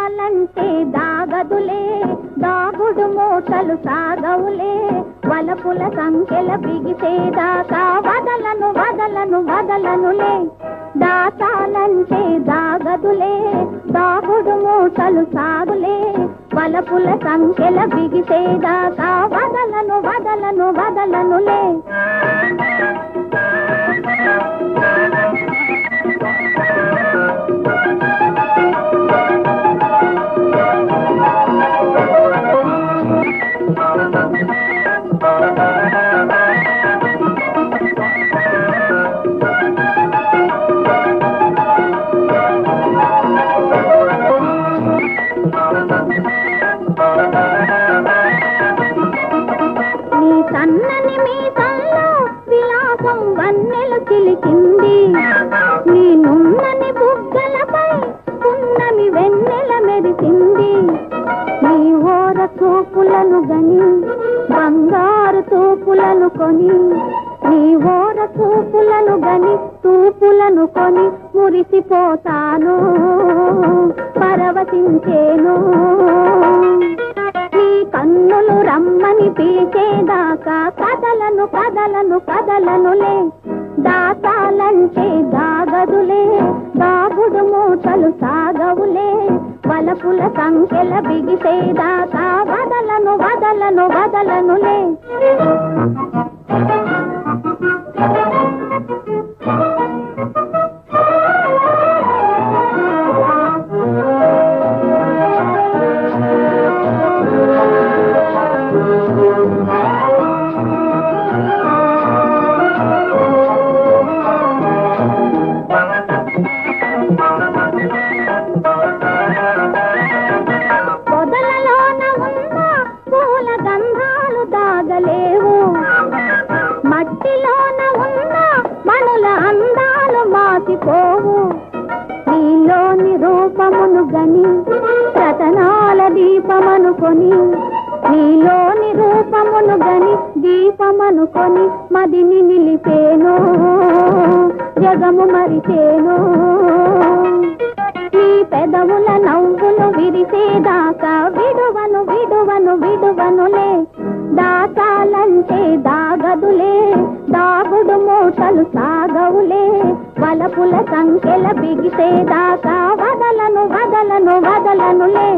దాచాలంటే దాగదులే దాగుడు మూటలు సాగవులే వలపుల సంఖ్యల బిగిసేదాకా వదలను వదలను వదలనులే దాచాలంటే దాగదులే దాగుడు మూటలు సాగులే వలపుల సంఖ్యల బిగిసేదాకా వదలను వదలను వదలనులే నీ సన్నని మీసంలో విలాసం వన్నెలు చిలికింది నీ నున్నని బుగ్గలపై పున్నమి వెన్నెల మెరిసింది నీ ఓర చూపులను గని బంగారు తూపులను కొని నీ ఓర చూపులను గని తూపులను కొని మురిసిపోతాను పరవశించేను నీ కన్నులు రమ్మని పిలిచేదాకా కదలను కదలను కదలనులే దాచాలంటే దాగదులే దాగుడు మూటలు సాగవులే వలపుల సంఖ్యల బిగిసేదాకా వదలను వదలను వదలనులే పొదలలోన ఉన్న పూల గంధాలు దాగలేవు మట్టిలోన ఉన్న మణుల అందాలు మాసిపోవు నీలోని రూపమును గని రతనాల దీపమనుకొని నీలోని రూపమును గని దీపమనుకొని మదిని నిలిపేను జగము మరిచేను నీ పెదవుల నవ్వులు విరిసేదాకా విడువను విడువను విడువనులే దాచాలంటే దాగదులే దాగుడు మూటలు సాగవులే వలపుల సంఖ్యల బిగిసేదాకా వదలను వదలను వదలనులే